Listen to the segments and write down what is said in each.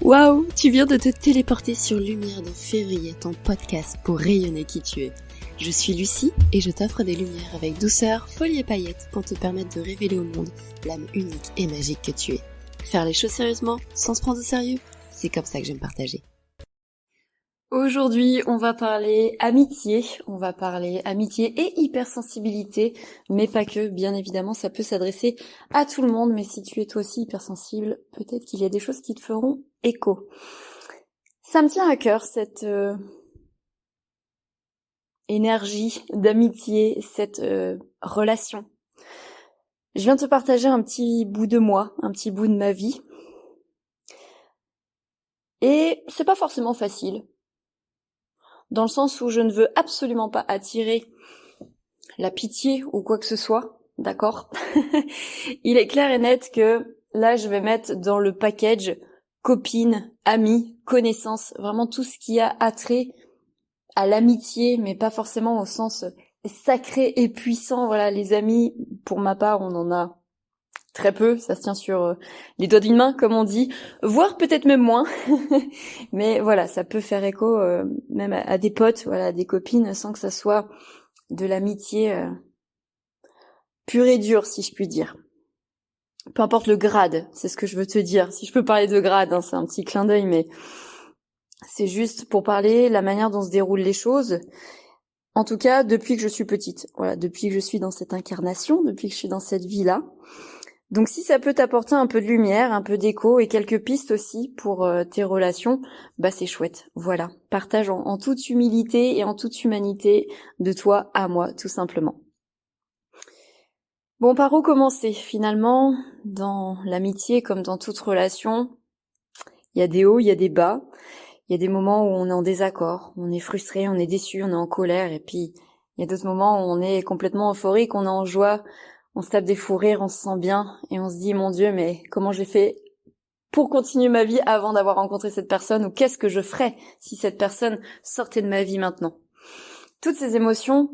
Waouh, tu viens de te téléporter sur Lumière de Février, ton podcast pour rayonner qui tu es. Je suis Lucie et je t'offre des lumières avec douceur, folie et paillettes pour te permettre de révéler au monde l'âme unique et magique que tu es. Faire les choses sérieusement, sans se prendre au sérieux, c'est comme ça que j'aime partager. Aujourd'hui, on va parler amitié et hypersensibilité, mais pas que, bien évidemment, ça peut s'adresser à tout le monde, mais si tu es toi aussi hypersensible, peut-être qu'il y a des choses qui te feront écho. Ça me tient à cœur, cette énergie d'amitié, cette relation. Je viens te partager un petit bout de moi, un petit bout de ma vie, et c'est pas forcément facile. Dans le sens où je ne veux absolument pas attirer la pitié ou quoi que ce soit, d'accord? Il est clair et net que là, je vais mettre dans le package copine, amie, connaissance, vraiment tout ce qui a attrait à l'amitié, mais pas forcément au sens sacré et puissant. Voilà, les amis, pour ma part, on en a très peu, ça se tient sur les doigts d'une main, comme on dit, voire peut-être même moins. Mais voilà, ça peut faire écho même à des potes, voilà, à des copines, sans que ça soit de l'amitié pure et dure, si je puis dire. Peu importe le grade, c'est ce que je veux te dire. Si je peux parler de grade, hein, c'est un petit clin d'œil, mais c'est juste pour parler la manière dont se déroulent les choses. En tout cas, depuis que je suis petite, voilà, depuis que je suis dans cette incarnation, depuis que je suis dans cette vie-là. Donc si ça peut t'apporter un peu de lumière, un peu d'écho et quelques pistes aussi pour tes relations, bah c'est chouette. Voilà, partage en toute humilité et en toute humanité de toi à moi, tout simplement. Bon, par où commencer? Finalement, dans l'amitié comme dans toute relation, il y a des hauts, il y a des bas, il y a des moments où on est en désaccord, on est frustré, on est déçu, on est en colère, et puis il y a d'autres moments où on est complètement euphorique, on est en joie, on se tape des fous rires, on se sent bien, et on se dit, mon Dieu, mais comment j'ai fait pour continuer ma vie avant d'avoir rencontré cette personne, ou qu'est-ce que je ferais si cette personne sortait de ma vie maintenant? Toutes ces émotions,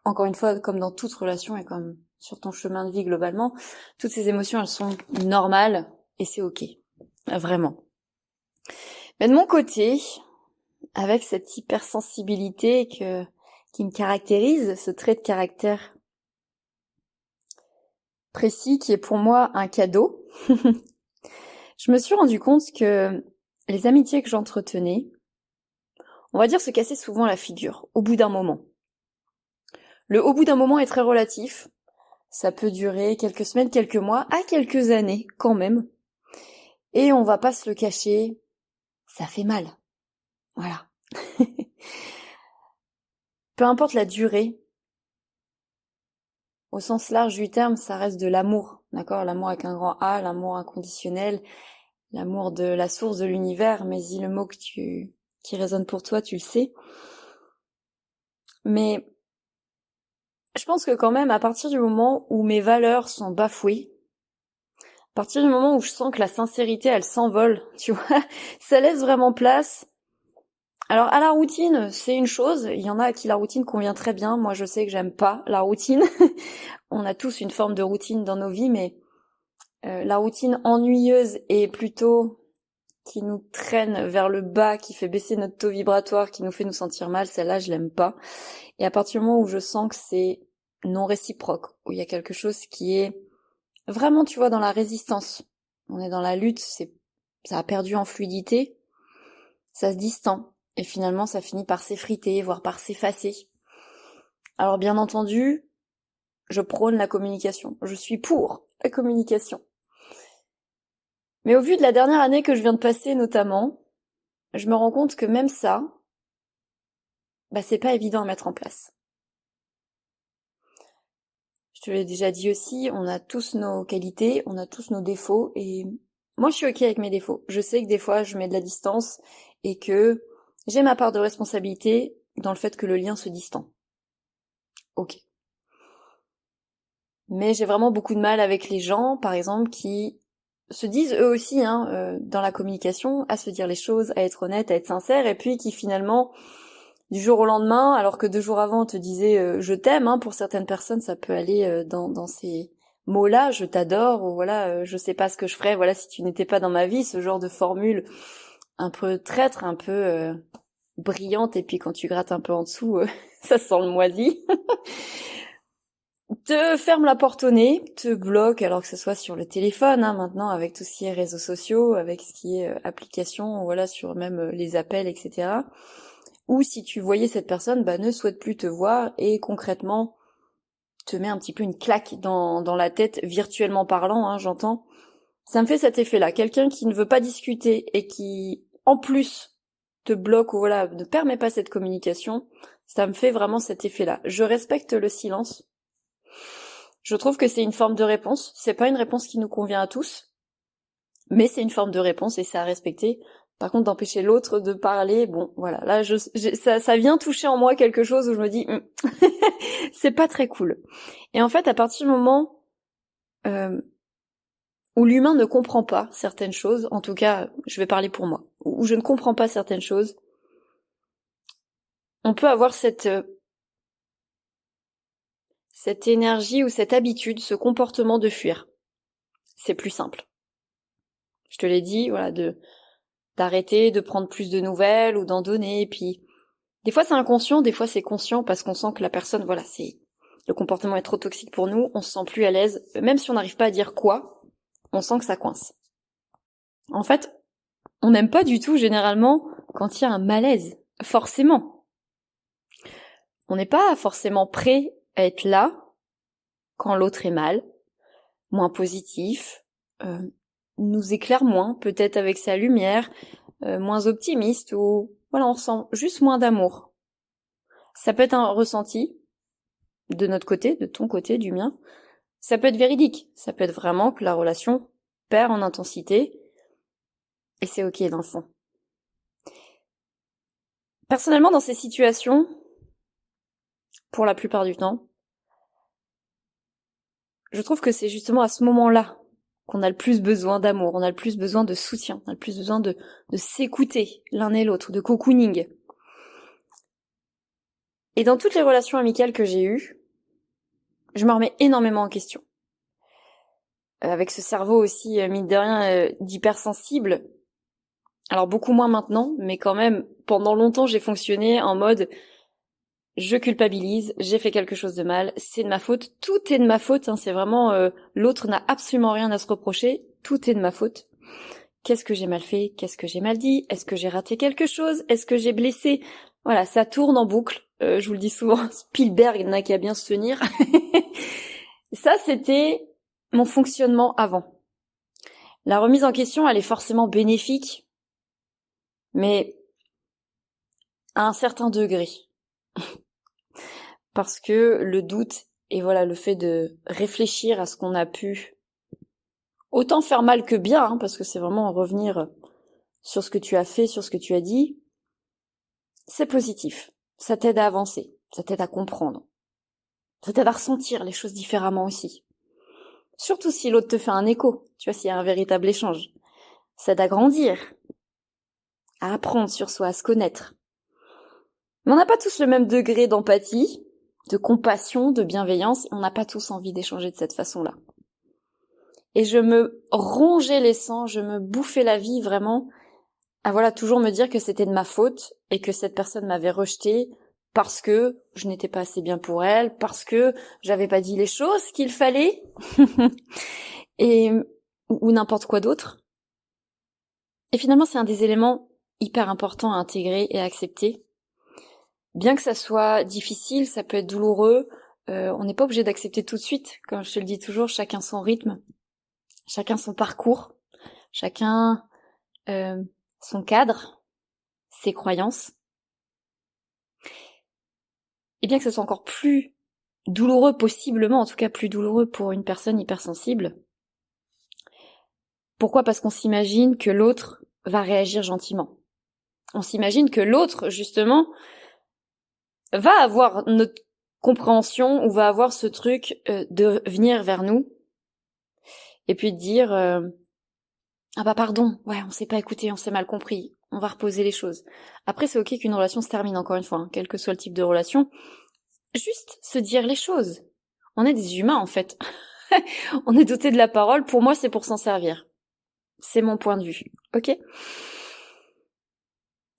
encore une fois, comme dans toute relation et comme sur ton chemin de vie globalement, toutes ces émotions, elles sont normales et c'est ok. Vraiment. Mais de mon côté, avec cette hypersensibilité qui me caractérise, ce trait de caractère précis qui est pour moi un cadeau, je me suis rendu compte que les amitiés que j'entretenais, on va dire, se cassaient souvent la figure, au bout d'un moment. Le au bout d'un moment est très relatif. Ça peut durer quelques semaines, quelques mois, à quelques années quand même. Et on va pas se le cacher, ça fait mal. Voilà. Peu importe la durée, au sens large du terme, ça reste de l'amour, d'accord? L'amour avec un grand A, l'amour inconditionnel, l'amour de la source de l'univers, mais dis le mot qui résonne pour toi, tu le sais. Mais je pense que quand même, à partir du moment où mes valeurs sont bafouées, à partir du moment où je sens que la sincérité, elle s'envole, tu vois, ça laisse vraiment place. Alors à la routine, c'est une chose, il y en a à qui la routine convient très bien, moi je sais que j'aime pas la routine. On a tous une forme de routine dans nos vies, mais la routine ennuyeuse et plutôt qui nous traîne vers le bas, qui fait baisser notre taux vibratoire, qui nous fait nous sentir mal, celle-là je l'aime pas. Et à partir du moment où je sens que c'est non réciproque, où il y a quelque chose qui est vraiment, tu vois, dans la résistance, on est dans la lutte, ça a perdu en fluidité, ça se distend. Et finalement, ça finit par s'effriter, voire par s'effacer. Alors bien entendu, je prône la communication. Je suis pour la communication. Mais au vu de la dernière année que je viens de passer notamment, je me rends compte que même ça, c'est pas évident à mettre en place. Je te l'ai déjà dit aussi, on a tous nos qualités, on a tous nos défauts, et moi je suis ok avec mes défauts. Je sais que des fois je mets de la distance et que j'ai ma part de responsabilité dans le fait que le lien se distend. Ok. Mais j'ai vraiment beaucoup de mal avec les gens, par exemple, qui se disent eux aussi, dans la communication, à se dire les choses, à être honnête, à être sincère, et puis qui finalement, du jour au lendemain, alors que 2 jours avant on te disait je t'aime, pour certaines personnes ça peut aller dans ces mots-là, je t'adore, ou voilà, je sais pas ce que je ferais, voilà, si tu n'étais pas dans ma vie, ce genre de formule un peu traître, un peu brillante, et puis quand tu grattes un peu en dessous, ça sent le moisi. Te ferme la porte au nez, te bloque, alors que ce soit sur le téléphone, hein, maintenant, avec tout ce qui est réseaux sociaux, avec ce qui est applications, voilà, sur même les appels, etc. Ou si tu voyais cette personne, bah, ne souhaite plus te voir, et concrètement, te met un petit peu une claque dans la tête, virtuellement parlant, hein, j'entends. Ça me fait cet effet-là. Quelqu'un qui ne veut pas discuter et qui, en plus, te bloque ou voilà, ne permet pas cette communication, ça me fait vraiment cet effet-là. Je respecte le silence. Je trouve que c'est une forme de réponse. C'est pas une réponse qui nous convient à tous, mais c'est une forme de réponse et c'est à respecter. Par contre, d'empêcher l'autre de parler, bon, voilà, là, ça vient toucher en moi quelque chose où je me dis, c'est pas très cool. Et en fait, à partir du moment où l'humain ne comprend pas certaines choses, en tout cas, je vais parler pour moi, où je ne comprends pas certaines choses, on peut avoir cette énergie ou cette habitude, ce comportement de fuir. C'est plus simple. Je te l'ai dit, voilà, d'arrêter, de prendre plus de nouvelles ou d'en donner, et puis des fois c'est inconscient, des fois c'est conscient parce qu'on sent que la personne, voilà, le comportement est trop toxique pour nous, on se sent plus à l'aise, même si on n'arrive pas à dire quoi, on sent que ça coince. En fait, on n'aime pas du tout généralement quand il y a un malaise, forcément. On n'est pas forcément prêt à être là quand l'autre est mal, moins positif, nous éclaire moins, peut-être avec sa lumière, moins optimiste, ou voilà, on ressent juste moins d'amour. Ça peut être un ressenti de notre côté, de ton côté, du mien. Ça peut être véridique, ça peut être vraiment que la relation perd en intensité, et c'est ok dans le fond. Personnellement, dans ces situations, pour la plupart du temps, je trouve que c'est justement à ce moment-là qu'on a le plus besoin d'amour, on a le plus besoin de soutien, on a le plus besoin de s'écouter l'un et l'autre, de cocooning. Et dans toutes les relations amicales que j'ai eues, je me remets énormément en question. Avec ce cerveau aussi, mine de rien, d'hypersensible. Alors beaucoup moins maintenant, mais quand même, pendant longtemps, j'ai fonctionné en mode je culpabilise, j'ai fait quelque chose de mal, c'est de ma faute, tout est de ma faute, hein, c'est vraiment l'autre n'a absolument rien à se reprocher, tout est de ma faute. Qu'est-ce que j'ai mal fait? Qu'est-ce que j'ai mal dit? Est-ce que j'ai raté quelque chose? Est-ce que j'ai blessé? Voilà, ça tourne en boucle. Je vous le dis souvent, Spielberg n'a qu'à bien se tenir. Ça, c'était mon fonctionnement avant. La remise en question, elle est forcément bénéfique, mais à un certain degré. Parce que le doute et voilà, le fait de réfléchir à ce qu'on a pu autant faire mal que bien, hein, parce que c'est vraiment revenir sur ce que tu as fait, sur ce que tu as dit, c'est positif. Ça t'aide à avancer, ça t'aide à comprendre, ça t'aide à ressentir les choses différemment aussi. Surtout si l'autre te fait un écho, tu vois, s'il y a un véritable échange. Ça t'aide à grandir, à apprendre sur soi, à se connaître. Mais on n'a pas tous le même degré d'empathie, de compassion, de bienveillance, on n'a pas tous envie d'échanger de cette façon-là. Et je me rongeais les sangs, je me bouffais la vie vraiment, à voilà, toujours me dire que c'était de ma faute et que cette personne m'avait rejetée parce que je n'étais pas assez bien pour elle, parce que j'avais pas dit les choses qu'il fallait, et ou n'importe quoi d'autre. Et finalement, c'est un des éléments hyper importants à intégrer et à accepter. Bien que ça soit difficile, ça peut être douloureux, on n'est pas obligé d'accepter tout de suite. Comme je te le dis toujours, chacun son rythme, chacun son parcours, chacun son cadre, ses croyances. Et bien que ce soit encore plus douloureux, possiblement, en tout cas plus douloureux pour une personne hypersensible. Pourquoi? Parce qu'on s'imagine que l'autre va réagir gentiment. On s'imagine que l'autre, justement, va avoir notre compréhension ou va avoir ce truc de venir vers nous et puis de dire ah bah pardon, ouais, on s'est pas écouté, on s'est mal compris, on va reposer les choses. Après, c'est ok qu'une relation se termine, encore une fois, hein, quel que soit le type de relation. Juste se dire les choses. On est des humains, en fait. On est doté de la parole. Pour moi, c'est pour s'en servir. C'est mon point de vue. Ok?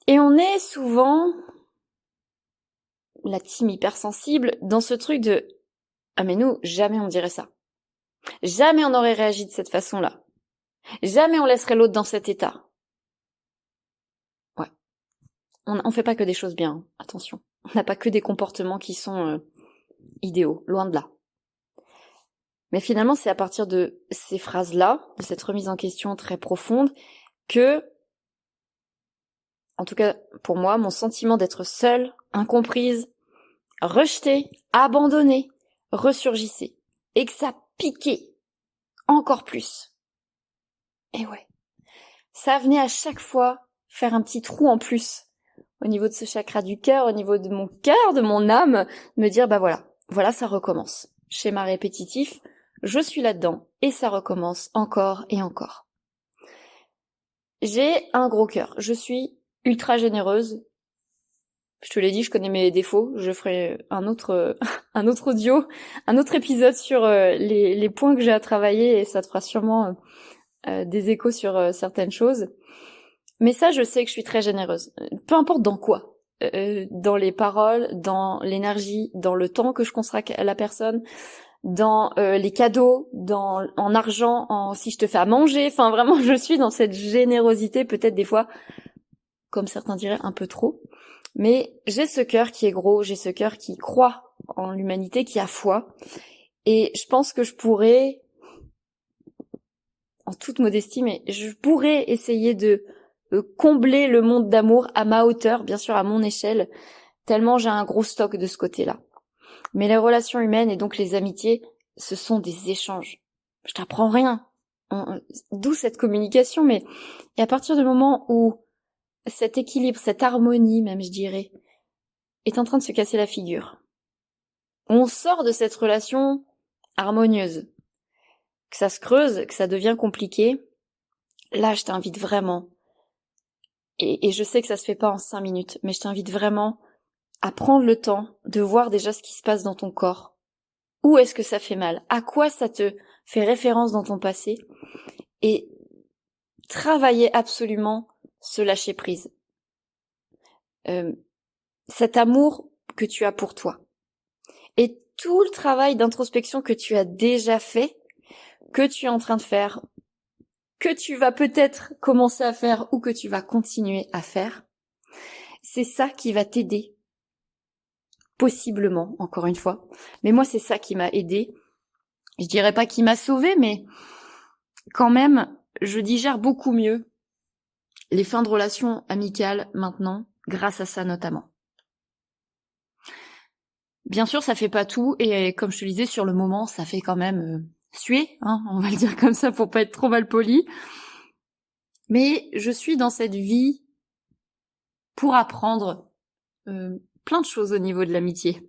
Et on est souvent, la team hypersensible, dans ce truc de « Ah mais nous, jamais on dirait ça. Jamais on aurait réagi de cette façon-là. Jamais on laisserait l'autre dans cet état. » Ouais. On fait pas que des choses bien, hein. Attention. On n'a pas que des comportements qui sont idéaux, loin de là. Mais finalement, c'est à partir de ces phrases-là, de cette remise en question très profonde, que, en tout cas pour moi, mon sentiment d'être seule, incomprise, rejetée, abandonnée, ressurgissait. Et que ça piquait encore plus. Et ouais. Ça venait à chaque fois faire un petit trou en plus au niveau de ce chakra du cœur, au niveau de mon cœur, de mon âme, me dire bah voilà ça recommence. Schéma répétitif, je suis là-dedans et ça recommence encore et encore. J'ai un gros cœur, je suis ultra généreuse. Je te l'ai dit, je connais mes défauts, je ferai un autre audio, un autre épisode sur les points que j'ai à travailler et ça te fera sûrement des échos sur certaines choses. Mais ça, je sais que je suis très généreuse. Peu importe dans quoi. Dans les paroles, dans l'énergie, dans le temps que je consacre à la personne, dans les cadeaux, en argent, si je te fais à manger. Enfin, vraiment, je suis dans cette générosité, peut-être des fois, comme certains diraient, un peu trop. Mais j'ai ce cœur qui est gros, j'ai ce cœur qui croit en l'humanité, qui a foi. Et je pense que je pourrais, en toute modestie, mais je pourrais essayer de combler le monde d'amour à ma hauteur, bien sûr à mon échelle, tellement j'ai un gros stock de ce côté-là. Mais les relations humaines et donc les amitiés, ce sont des échanges. Je t'apprends rien. D'où cette communication, mais et à partir du moment où cet équilibre, cette harmonie même je dirais, est en train de se casser la figure, on sort de cette relation harmonieuse, que ça se creuse, que ça devient compliqué, là je t'invite vraiment, et je sais que ça se fait pas en 5 minutes, mais je t'invite vraiment à prendre le temps de voir déjà ce qui se passe dans ton corps. Où est-ce que ça fait mal? À quoi ça te fait référence dans ton passé? Et travailler absolument ce lâcher prise. Cet amour que tu as pour toi. Et tout le travail d'introspection que tu as déjà fait, que tu es en train de faire, que tu vas peut-être commencer à faire ou que tu vas continuer à faire, c'est ça qui va t'aider. Possiblement, encore une fois. Mais moi, c'est ça qui m'a aidé. Je dirais pas qui m'a sauvé, mais quand même, je digère beaucoup mieux les fins de relations amicales maintenant, grâce à ça notamment. Bien sûr, ça fait pas tout, et comme je te le disais, sur le moment, ça fait quand même suer, hein, on va le dire comme ça pour pas être trop mal poli. Mais je suis dans cette vie pour apprendre plein de choses au niveau de l'amitié.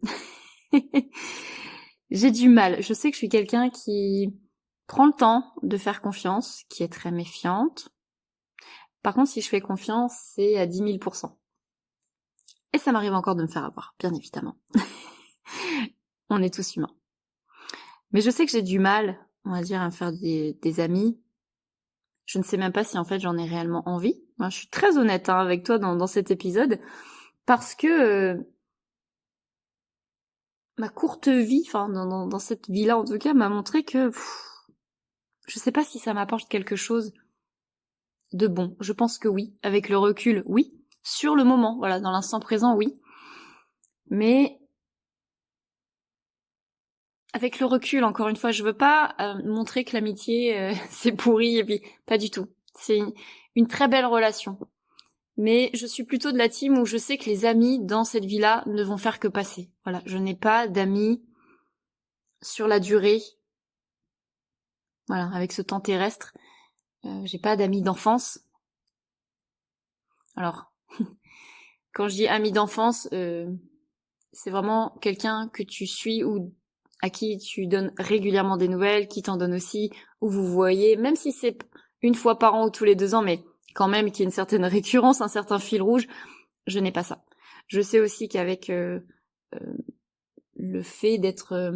J'ai du mal. Je sais que je suis quelqu'un qui prend le temps de faire confiance, qui est très méfiante. Par contre, si je fais confiance, c'est à 10 000%. Et ça m'arrive encore de me faire avoir, bien évidemment. On est tous humains. Mais je sais que j'ai du mal, on va dire, à me faire des amis. Je ne sais même pas si en fait j'en ai réellement envie. Moi, je suis très honnête avec toi dans cet épisode, parce que ma courte vie, enfin dans cette vie-là en tout cas, m'a montré que je sais pas si ça m'apporte quelque chose de bon. Je pense que oui. Avec le recul, oui. Sur le moment, voilà, dans l'instant présent, oui. Mais avec le recul, encore une fois, je veux pas montrer que l'amitié c'est pourri et puis pas du tout. C'est une très belle relation. Mais je suis plutôt de la team où je sais que les amis dans cette vie-là ne vont faire que passer. Voilà, je n'ai pas d'amis sur la durée. Voilà, avec ce temps terrestre, j'ai pas d'amis d'enfance. Alors, quand je dis amis d'enfance, c'est vraiment quelqu'un que tu suis ou à qui tu donnes régulièrement des nouvelles, qui t'en donne aussi, où vous voyez, même si c'est une fois par an ou tous les 2 ans, mais quand même qu'il y ait une certaine récurrence, un certain fil rouge, je n'ai pas ça. Je sais aussi qu'avec le fait d'être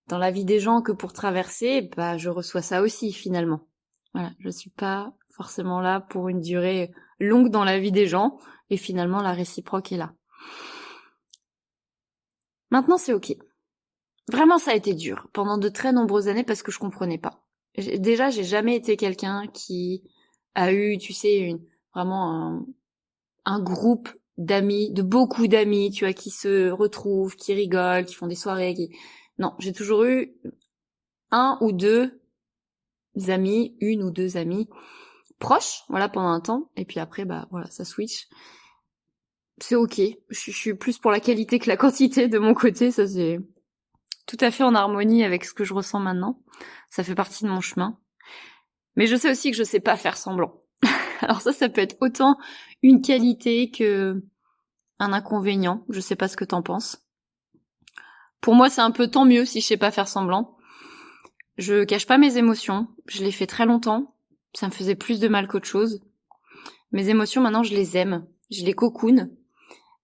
dans la vie des gens que pour traverser, bah je reçois ça aussi finalement. Voilà, je suis pas forcément là pour une durée longue dans la vie des gens, et finalement la réciproque est là. Maintenant c'est ok. Vraiment ça a été dur pendant de très nombreuses années parce que je comprenais pas. Déjà j'ai jamais été quelqu'un qui a eu, tu sais, vraiment un groupe d'amis, de beaucoup d'amis, tu vois, qui se retrouvent, qui rigolent, qui font des soirées, Non, j'ai toujours eu un ou deux amis, une ou deux amies proches, voilà, pendant un temps, et puis après, bah voilà, ça switch. C'est ok, je suis plus pour la qualité que la quantité de mon côté, ça c'est tout à fait en harmonie avec ce que je ressens maintenant. Ça fait partie de mon chemin. Mais je sais aussi que je sais pas faire semblant. Alors ça peut être autant une qualité que un inconvénient. Je sais pas ce que t'en penses. Pour moi, c'est un peu tant mieux si je sais pas faire semblant. Je cache pas mes émotions. Je l'ai fait très longtemps. Ça me faisait plus de mal qu'autre chose. Mes émotions, maintenant, je les aime. Je les cocoune.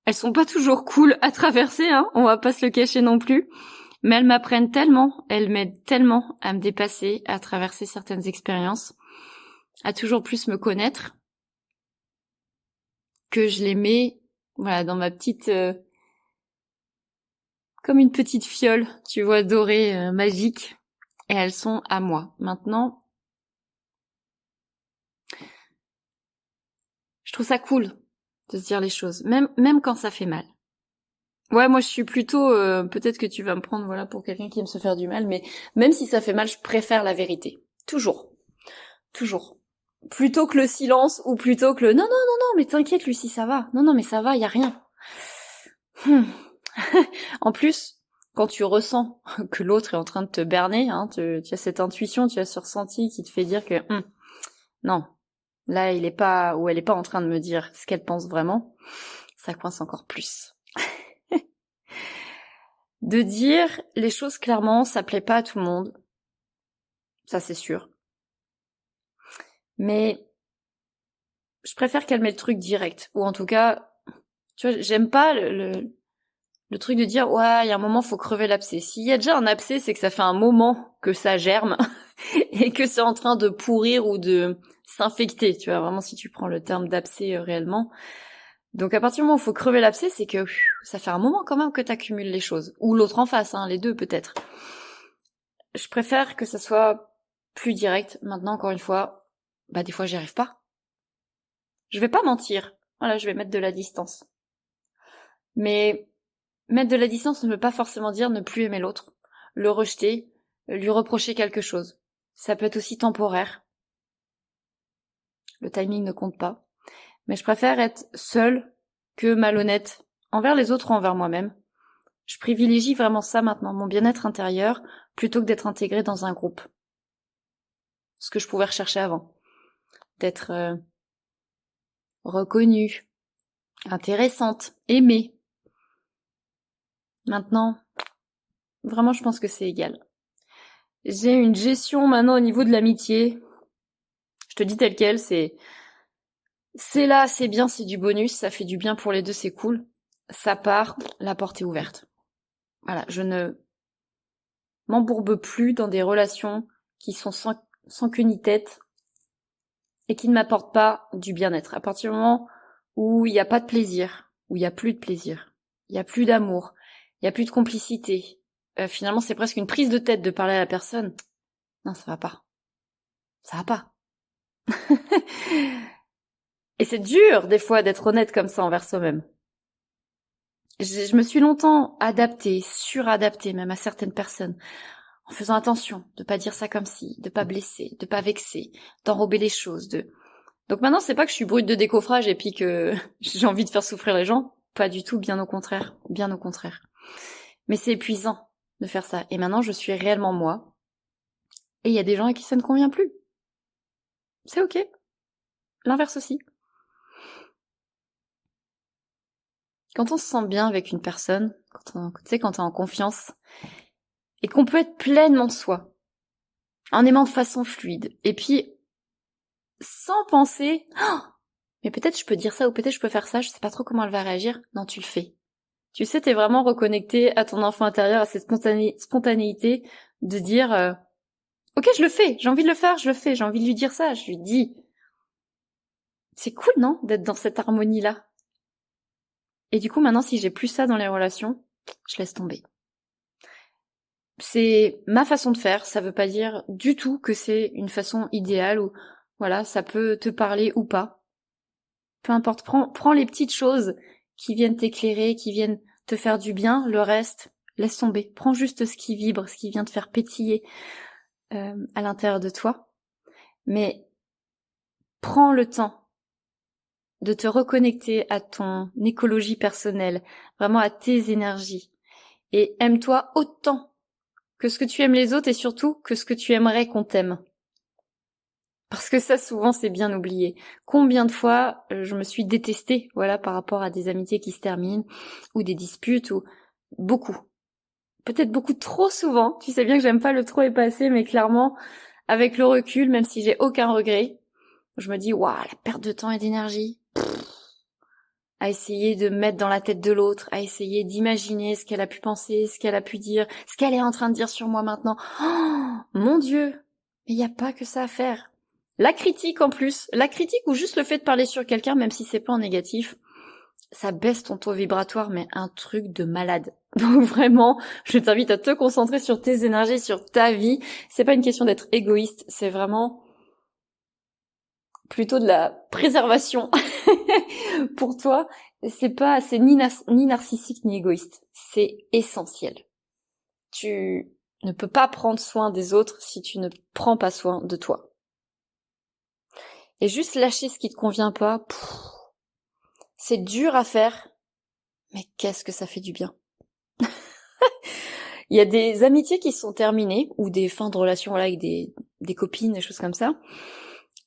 Elles sont pas toujours cool à traverser, hein. On va pas se le cacher non plus. Mais elles m'apprennent tellement, elles m'aident tellement à me dépasser, à traverser certaines expériences, à toujours plus me connaître, que je les mets, voilà, dans ma petite, comme une petite fiole, tu vois, dorée, magique, et elles sont à moi. Maintenant, je trouve ça cool de se dire les choses, même quand ça fait mal. Ouais, moi je suis plutôt, peut-être que tu vas me prendre, voilà, pour quelqu'un qui aime se faire du mal, mais même si ça fait mal, je préfère la vérité. Toujours. Toujours. Plutôt que le silence, ou plutôt que le non, non, non, non, mais t'inquiète Lucie, ça va. Non, non, mais ça va, y a rien. En plus, quand tu ressens que l'autre est en train de te berner, hein, tu as cette intuition, tu as ce ressenti qui te fait dire que non, là il est pas, ou elle est pas en train de me dire ce qu'elle pense vraiment, ça coince encore plus. De dire les choses clairement, ça plaît pas à tout le monde, ça c'est sûr. Mais je préfère qu'elle mette le truc direct, ou en tout cas, tu vois, j'aime pas le truc de dire ouais, il y a un moment faut crever l'abcès. S'il y a déjà un abcès, c'est que ça fait un moment que ça germe et que c'est en train de pourrir ou de s'infecter, tu vois, vraiment si tu prends le terme d'abcès réellement. Donc à partir du moment où il faut crever l'abcès, c'est que ça fait un moment quand même que t'accumules les choses. Ou l'autre en face, hein, les deux peut-être. Je préfère que ça soit plus direct. Maintenant, encore une fois, bah des fois j'y arrive pas. Je vais pas mentir. Voilà, je vais mettre de la distance. Mais mettre de la distance ne veut pas forcément dire ne plus aimer l'autre, le rejeter, lui reprocher quelque chose. Ça peut être aussi temporaire. Le timing ne compte pas. Mais je préfère être seule que malhonnête envers les autres ou envers moi-même. Je privilégie vraiment ça maintenant, mon bien-être intérieur, plutôt que d'être intégrée dans un groupe. Ce que je pouvais rechercher avant. D'être reconnue, intéressante, aimée. Maintenant, vraiment je pense que c'est égal. J'ai une gestion maintenant au niveau de l'amitié. Je te dis tel quel, c'est là, c'est bien, c'est du bonus, ça fait du bien pour les deux, c'est cool. Ça part, la porte est ouverte. Voilà, je ne m'embourbe plus dans des relations qui sont sans queue ni tête et qui ne m'apportent pas du bien-être. À partir du moment où il n'y a pas de plaisir, où il n'y a plus de plaisir, il n'y a plus d'amour, il n'y a plus de complicité, finalement c'est presque une prise de tête de parler à la personne. Non, ça va pas. Ça va pas. Et c'est dur des fois d'être honnête comme ça envers soi-même. Je me suis longtemps adaptée, suradaptée même à certaines personnes, en faisant attention de pas dire ça comme ci, de pas blesser, de pas vexer, d'enrober les choses, Donc maintenant, c'est pas que je suis brute de décoffrage et puis que j'ai envie de faire souffrir les gens, pas du tout, bien au contraire, bien au contraire. Mais c'est épuisant de faire ça. Et maintenant, je suis réellement moi. Et il y a des gens à qui ça ne convient plus. C'est ok. L'inverse aussi. Quand on se sent bien avec une personne, quand t'es en confiance, et qu'on peut être pleinement soi, en aimant de façon fluide, et puis sans penser, oh, mais peut-être je peux dire ça ou peut-être je peux faire ça, je sais pas trop comment elle va réagir. Non, tu le fais. Tu sais, t'es vraiment reconnecté à ton enfant intérieur, à cette spontanéité de dire ok, je le fais, j'ai envie de le faire, je le fais, j'ai envie de lui dire ça, je lui dis. C'est cool, non, d'être dans cette harmonie-là. Et du coup, maintenant, si j'ai plus ça dans les relations, je laisse tomber. C'est ma façon de faire, ça veut pas dire du tout que c'est une façon idéale ou voilà, ça peut te parler ou pas. Peu importe, prends les petites choses qui viennent t'éclairer, qui viennent te faire du bien, le reste, laisse tomber. Prends juste ce qui vibre, ce qui vient te faire pétiller à l'intérieur de toi. Mais prends le temps de te reconnecter à ton écologie personnelle, vraiment à tes énergies. Et aime-toi autant que ce que tu aimes les autres et surtout que ce que tu aimerais qu'on t'aime. Parce que ça, souvent, c'est bien oublié. Combien de fois je me suis détestée, voilà, par rapport à des amitiés qui se terminent, ou des disputes, ou beaucoup. Peut-être beaucoup trop souvent. Tu sais bien que j'aime pas le trop et passé, mais clairement, avec le recul, même si j'ai aucun regret, je me dis, waouh, la perte de temps et d'énergie. À essayer de me mettre dans la tête de l'autre, à essayer d'imaginer ce qu'elle a pu penser, ce qu'elle a pu dire, ce qu'elle est en train de dire sur moi maintenant. Oh, mon Dieu! Mais il n'y a pas que ça à faire. La critique en plus, la critique ou juste le fait de parler sur quelqu'un, même si c'est pas en négatif, ça baisse ton taux vibratoire, mais un truc de malade. Donc vraiment, je t'invite à te concentrer sur tes énergies, sur ta vie. C'est pas une question d'être égoïste, c'est vraiment plutôt de la préservation pour toi. C'est ni narcissique ni égoïste. C'est essentiel. Tu ne peux pas prendre soin des autres si tu ne prends pas soin de toi. Et juste lâcher ce qui te convient pas, c'est dur à faire, mais qu'est-ce que ça fait du bien. Il y a des amitiés qui sont terminées, ou des fins de relations là, avec des copines, des choses comme ça,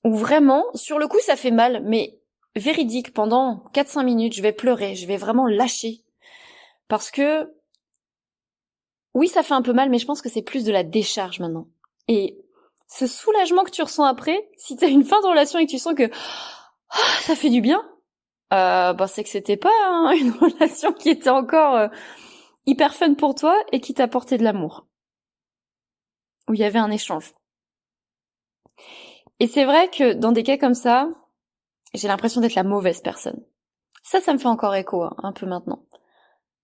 où vraiment, sur le coup, ça fait mal, mais véridique, pendant 4-5 minutes, je vais pleurer, je vais vraiment lâcher. Parce que, oui, ça fait un peu mal, mais je pense que c'est plus de la décharge maintenant. Et ce soulagement que tu ressens après, si t'as une fin de relation et que tu sens que ça fait du bien, c'est que c'était pas une relation qui était encore hyper fun pour toi et qui t'apportait de l'amour. Où il y avait un échange. Et c'est vrai que dans des cas comme ça, j'ai l'impression d'être la mauvaise personne. Ça me fait encore écho, un peu maintenant.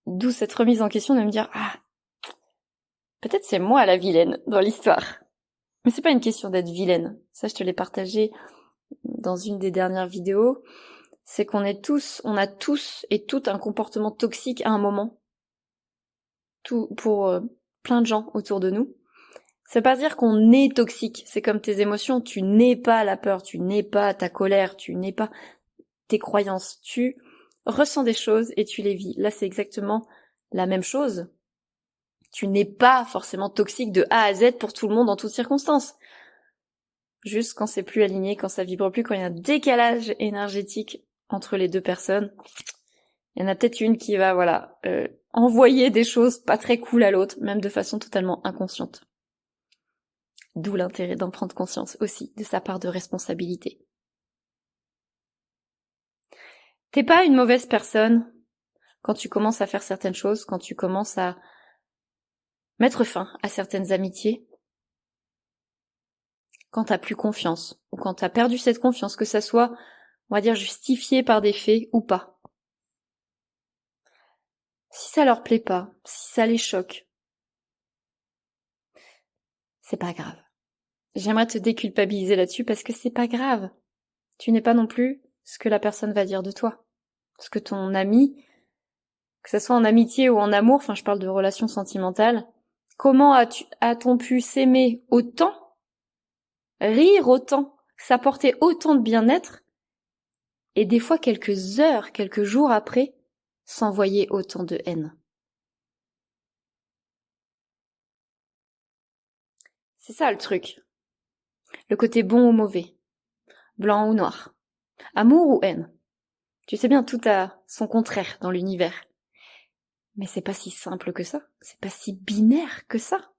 D'où cette remise en question de me dire, peut-être c'est moi la vilaine dans l'histoire. Mais c'est pas une question d'être vilaine. Ça, je te l'ai partagé dans une des dernières vidéos. C'est qu'on on a tous et toutes un comportement toxique à un moment. Tout, pour plein de gens autour de nous. Ça veut pas dire qu'on est toxique. C'est comme tes émotions. Tu n'es pas la peur, tu n'es pas ta colère, tu n'es pas tes croyances. Tu ressens des choses et tu les vis. Là, c'est exactement la même chose. Tu n'es pas forcément toxique de A à Z pour tout le monde en toutes circonstances. Juste quand c'est plus aligné, quand ça vibre plus, quand il y a un décalage énergétique entre les deux personnes, il y en a peut-être une qui va, envoyer des choses pas très cool à l'autre, même de façon totalement inconsciente. D'où l'intérêt d'en prendre conscience aussi, de sa part de responsabilité. T'es pas une mauvaise personne quand tu commences à faire certaines choses, quand tu commences à mettre fin à certaines amitiés, quand t'as plus confiance, ou quand t'as perdu cette confiance, que ça soit, on va dire, justifié par des faits ou pas. Si ça leur plaît pas, si ça les choque, c'est pas grave. J'aimerais te déculpabiliser là-dessus parce que c'est pas grave. Tu n'es pas non plus ce que la personne va dire de toi. Ce que ton ami, que ce soit en amitié ou en amour, enfin je parle de relations sentimentales, comment a-t-on pu s'aimer autant, rire autant, s'apporter autant de bien-être, et des fois quelques heures, quelques jours après, s'envoyer autant de haine. C'est ça le truc. Le côté bon ou mauvais, blanc ou noir, amour ou haine. Tu sais bien, tout a son contraire dans l'univers. Mais c'est pas si simple que ça, c'est pas si binaire que ça.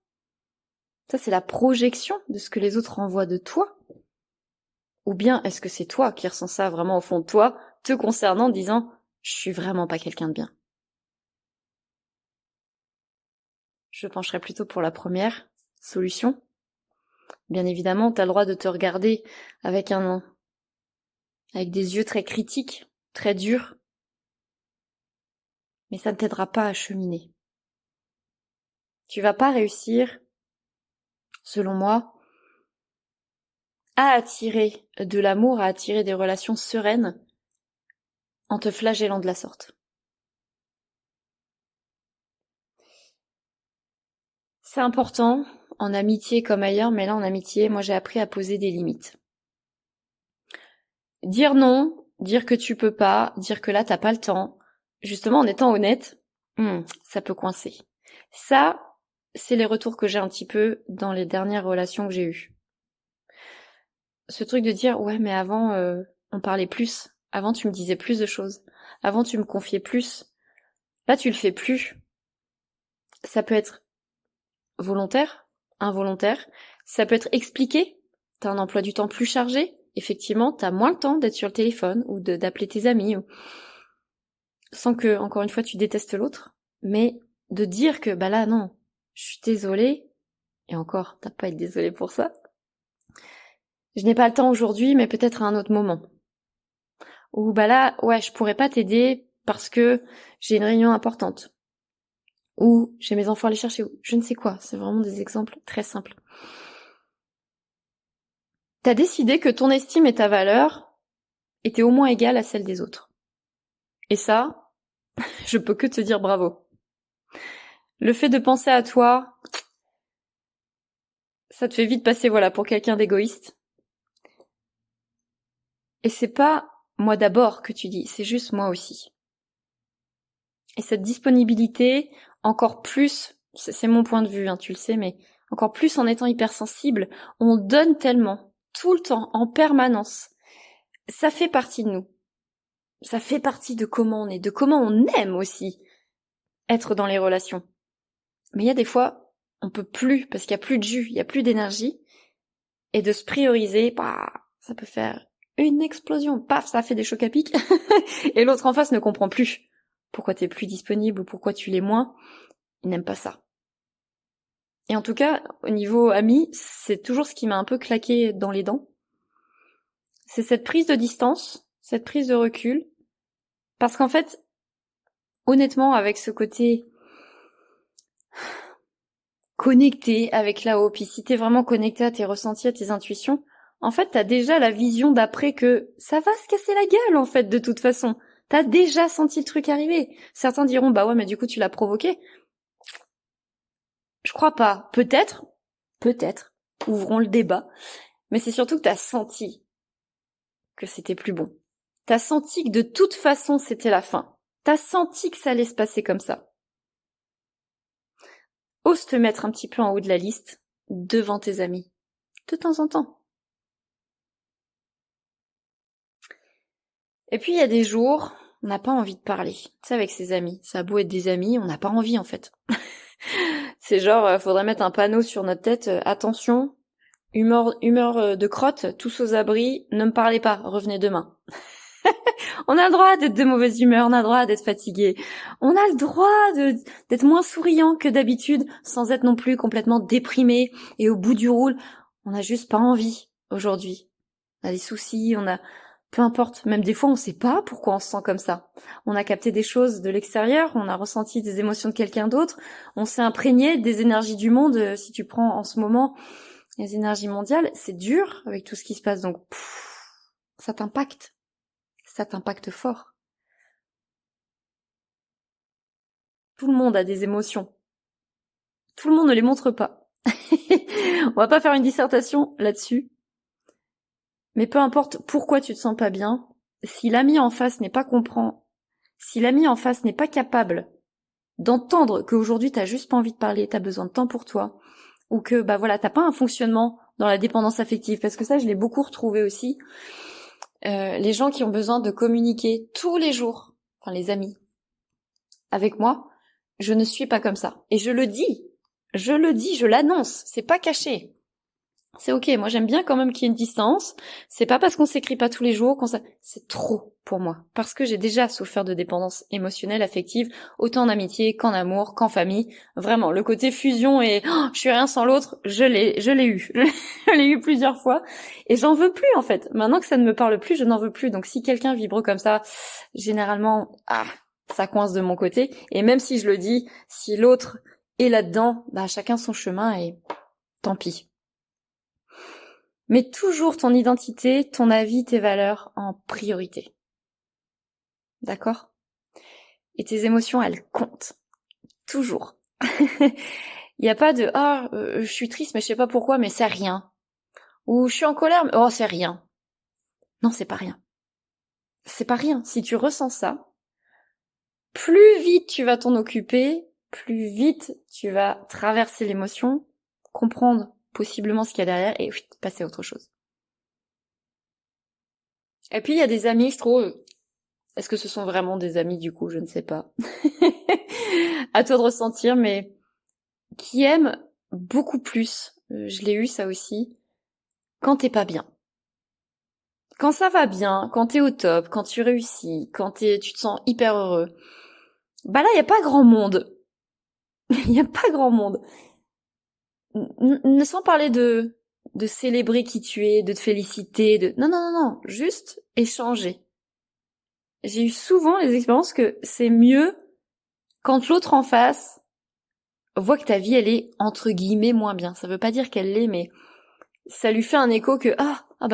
Ça, c'est la projection de ce que les autres renvoient de toi. Ou bien est-ce que c'est toi qui ressens ça vraiment au fond de toi, te concernant, disant « je suis vraiment pas quelqu'un de bien ». je pencherais plutôt pour la première solution. Bien évidemment, t'as le droit de te regarder avec des yeux très critiques, très durs, mais ça ne t'aidera pas à cheminer. Tu vas pas réussir, selon moi, à attirer de l'amour, à attirer des relations sereines en te flagellant de la sorte. C'est important, en amitié comme ailleurs, mais là en amitié, moi j'ai appris à poser des limites. Dire non, dire que tu peux pas, dire que là t'as pas le temps, justement en étant honnête, ça peut coincer. Ça, c'est les retours que j'ai un petit peu dans les dernières relations que j'ai eues. Ce truc de dire, ouais mais avant on parlait plus, avant tu me disais plus de choses, avant tu me confiais plus, là tu le fais plus. Ça peut être volontaire, involontaire, ça peut être expliqué, t'as un emploi du temps plus chargé, effectivement t'as moins le temps d'être sur le téléphone ou d'appeler tes amis, sans que, encore une fois, tu détestes l'autre, mais de dire que, bah là, non, je suis désolée, et encore, t'as pas à être désolée pour ça. Je n'ai pas le temps aujourd'hui, mais peut-être à un autre moment. Ou bah là, ouais, je pourrais pas t'aider parce que j'ai une réunion importante. Ou j'ai mes enfants à aller chercher, ou je ne sais quoi. C'est vraiment des exemples très simples. T'as décidé que ton estime et ta valeur étaient au moins égales à celles des autres. Et ça, je peux que te dire bravo. Le fait de penser à toi, ça te fait vite passer, voilà, pour quelqu'un d'égoïste. Et c'est pas moi d'abord que tu dis, c'est juste moi aussi. Et cette disponibilité, encore plus, c'est mon point de vue, tu le sais, mais encore plus en étant hypersensible, on donne tellement, tout le temps, en permanence. Ça fait partie de nous. Ça fait partie de comment on est, de comment on aime aussi être dans les relations. Mais il y a des fois, on peut plus, parce qu'il y a plus de jus, il y a plus d'énergie, et de se prioriser, ça peut faire une explosion, paf, ça fait des chocs à pic, et l'autre en face ne comprend plus pourquoi t'es plus disponible ou pourquoi tu l'es moins. Il n'aime pas ça. Et en tout cas, au niveau ami, c'est toujours ce qui m'a un peu claqué dans les dents. C'est cette prise de distance, cette prise de recul, parce qu'en fait, honnêtement, avec ce côté connecté avec là-haut, puis si t'es vraiment connecté à tes ressentis, à tes intuitions, en fait, t'as déjà la vision d'après que ça va se casser la gueule, en fait, de toute façon. T'as déjà senti le truc arriver. Certains diront, bah ouais, mais du coup, tu l'as provoqué. Je crois pas. Peut-être. Ouvrons le débat. Mais c'est surtout que t'as senti que c'était plus bon. T'as senti que de toute façon, c'était la fin. T'as senti que ça allait se passer comme ça. Ose te mettre un petit peu en haut de la liste, devant tes amis. De temps en temps. Et puis il y a des jours, on n'a pas envie de parler. Tu sais, avec ses amis. Ça a beau être des amis, on n'a pas envie en fait. C'est genre, faudrait mettre un panneau sur notre tête, attention, humeur de crotte, tous aux abris, ne me parlez pas, revenez demain. On a le droit d'être de mauvaise humeur, on a le droit d'être fatigué. On a le droit d'être moins souriant que d'habitude, sans être non plus complètement déprimé et au bout du roule. On n'a juste pas envie aujourd'hui. On a des soucis, peu importe, même des fois on sait pas pourquoi on se sent comme ça. On a capté des choses de l'extérieur, on a ressenti des émotions de quelqu'un d'autre, on s'est imprégné des énergies du monde. Si tu prends en ce moment les énergies mondiales, c'est dur avec tout ce qui se passe, donc ça t'impacte fort. Tout le monde a des émotions. Tout le monde ne les montre pas. On va pas faire une dissertation là-dessus. Mais peu importe pourquoi tu te sens pas bien, si l'ami en face n'est pas si l'ami en face n'est pas capable d'entendre qu'aujourd'hui t'as juste pas envie de parler, t'as besoin de temps pour toi, ou que t'as pas un fonctionnement dans la dépendance affective, parce que ça je l'ai beaucoup retrouvé aussi. Les gens qui ont besoin de communiquer tous les jours, enfin les amis, avec moi, je ne suis pas comme ça. Et je le dis, je l'annonce, c'est pas caché. C'est ok, moi j'aime bien quand même qu'il y ait une distance. C'est pas parce qu'on s'écrit pas tous les jours c'est trop pour moi. Parce que j'ai déjà souffert de dépendance émotionnelle, affective, autant en amitié qu'en amour, qu'en famille. Vraiment, le côté fusion et je suis rien sans l'autre, je l'ai eu. Je l'ai eu plusieurs fois. Et j'en veux plus en fait. Maintenant que ça ne me parle plus, je n'en veux plus. Donc si quelqu'un vibre comme ça, généralement, ça coince de mon côté. Et même si je le dis, si l'autre est là-dedans, chacun son chemin et tant pis. Mets toujours ton identité, ton avis, tes valeurs en priorité. D'accord? Et tes émotions, elles comptent. Toujours. Il n'y a pas de je suis triste mais je sais pas pourquoi mais c'est rien. Ou je suis en colère mais c'est rien. Non, c'est pas rien. C'est pas rien. Si tu ressens ça, plus vite tu vas t'en occuper, plus vite tu vas traverser l'émotion, comprendre possiblement ce qu'il y a derrière et passer à autre chose. Et puis il y a des amis, je trouve. Est-ce que ce sont vraiment des amis du coup? Je ne sais pas. À toi de ressentir, mais qui aiment beaucoup plus, je l'ai eu ça aussi, quand t'es pas bien. Quand ça va bien, quand t'es au top, quand tu réussis, quand tu te sens hyper heureux, là, il y a pas grand monde. Il y a pas grand monde. Ne sans parler de célébrer qui tu es, de te féliciter, non, non, non, non, juste échanger. J'ai eu souvent les expériences que c'est mieux quand l'autre en face voit que ta vie, elle est, entre guillemets, moins bien. Ça veut pas dire qu'elle l'est, mais ça lui fait un écho que,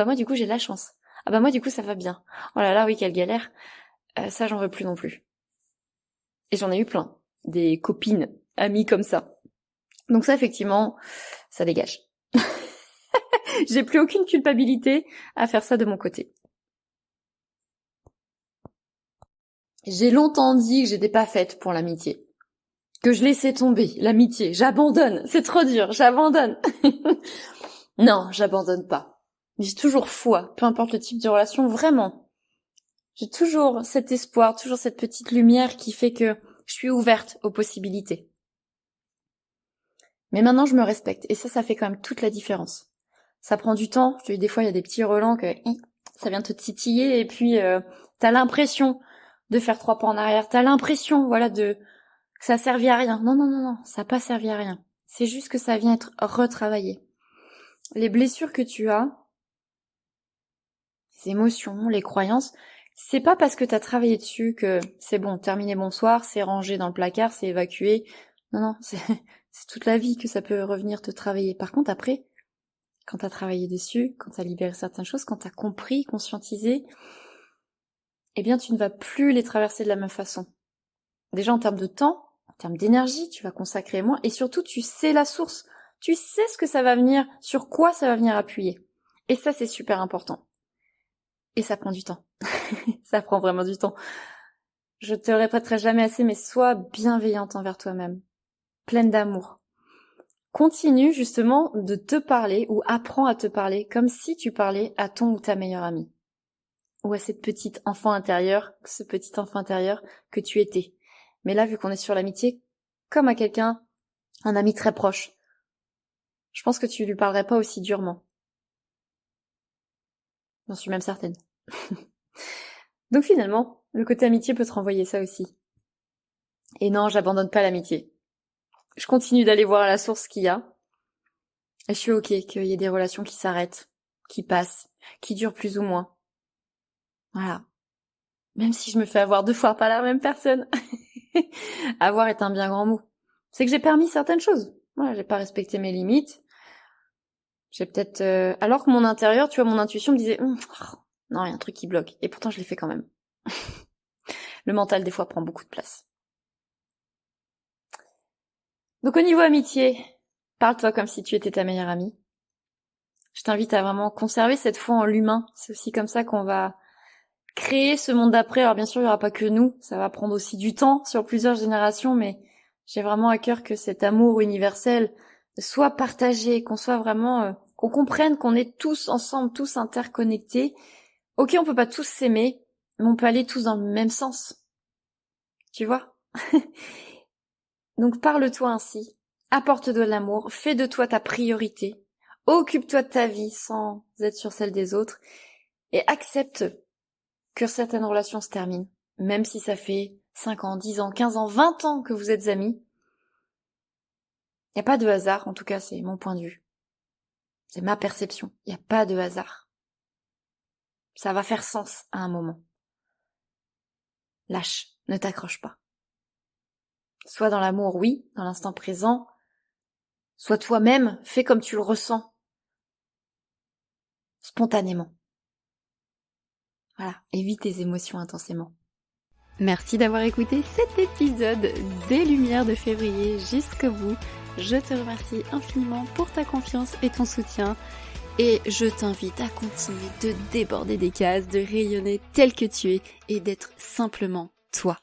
moi, du coup, j'ai de la chance. Moi, du coup, ça va bien. Oh là là, oui, quelle galère. Ça, j'en veux plus non plus. Et j'en ai eu plein. Des copines, amies comme ça. Donc ça, effectivement, ça dégage. J'ai plus aucune culpabilité à faire ça de mon côté. J'ai longtemps dit que j'étais pas faite pour l'amitié. Que je laissais tomber l'amitié. J'abandonne. C'est trop dur. J'abandonne. Non, j'abandonne pas. J'ai toujours foi, peu importe le type de relation, vraiment. J'ai toujours cet espoir, toujours cette petite lumière qui fait que je suis ouverte aux possibilités. Mais maintenant, je me respecte. Et ça fait quand même toute la différence. Ça prend du temps. Je te dis, des fois, il y a des petits relents que ça vient te titiller et puis t'as l'impression de faire 3 pas en arrière. T'as l'impression, que ça servi à rien. Non, non, non, non, ça n'a pas servi à rien. C'est juste que ça vient être retravaillé. Les blessures que tu as, les émotions, les croyances, c'est pas parce que t'as travaillé dessus que c'est bon, terminé, bonsoir, c'est rangé dans le placard, c'est évacué. Non, non, c'est toute la vie que ça peut revenir te travailler. Par contre, après, quand t'as travaillé dessus, quand t'as libéré certaines choses, quand t'as compris, conscientisé, eh bien, tu ne vas plus les traverser de la même façon. Déjà, en termes de temps, en termes d'énergie, tu vas consacrer moins, et surtout, tu sais la source. Tu sais ce que ça va venir, sur quoi ça va venir appuyer. Et ça, c'est super important. Et ça prend du temps. Ça prend vraiment du temps. Je te le répéterai jamais assez, mais sois bienveillante envers toi-même. Pleine d'amour. Continue justement de te parler ou apprends à te parler comme si tu parlais à ton ou ta meilleure amie. Ou à cette petite enfant intérieur, ce petit enfant intérieur que tu étais. Mais là, vu qu'on est sur l'amitié, comme à quelqu'un, un ami très proche, je pense que tu lui parlerais pas aussi durement. J'en suis même certaine. Donc finalement, le côté amitié peut te renvoyer ça aussi. Et non, j'abandonne pas l'amitié. Je continue d'aller voir à la source qu'il y a. Et je suis ok qu'il y ait des relations qui s'arrêtent, qui passent, qui durent plus ou moins. Voilà. Même si je me fais avoir 2 fois par la même personne. Avoir est un bien grand mot. C'est que j'ai permis certaines choses. Voilà, j'ai pas respecté mes limites. J'ai peut-être... alors que mon intérieur, tu vois, mon intuition me disait non, il y a un truc qui bloque. Et pourtant, je l'ai fait quand même. Le mental, des fois, prend beaucoup de place. Donc au niveau amitié, parle-toi comme si tu étais ta meilleure amie. Je t'invite à vraiment conserver cette foi en l'humain. C'est aussi comme ça qu'on va créer ce monde d'après. Alors bien sûr, il n'y aura pas que nous. Ça va prendre aussi du temps sur plusieurs générations, mais j'ai vraiment à cœur que cet amour universel soit partagé, qu'on soit vraiment... qu'on comprenne qu'on est tous ensemble, tous interconnectés. Ok, on peut pas tous s'aimer, mais on peut aller tous dans le même sens. Tu vois? Donc parle-toi ainsi. Apporte de l'amour. Fais de toi ta priorité. Occupe-toi de ta vie sans être sur celle des autres et accepte que certaines relations se terminent, même si ça fait 5 ans, 10 ans, 15 ans, 20 ans que vous êtes amis. Il n'y a pas de hasard, en tout cas c'est mon point de vue. C'est ma perception, il n'y a pas de hasard. Ça va faire sens à un moment. Lâche, ne t'accroche pas. Sois dans l'amour, oui, dans l'instant présent. Sois toi-même, fais comme tu le ressens. Spontanément. Voilà, et vis tes émotions intensément. Merci d'avoir écouté cet épisode des Lumières de février jusqu'au bout. Je te remercie infiniment pour ta confiance et ton soutien. Et je t'invite à continuer de déborder des cases, de rayonner tel que tu es et d'être simplement toi.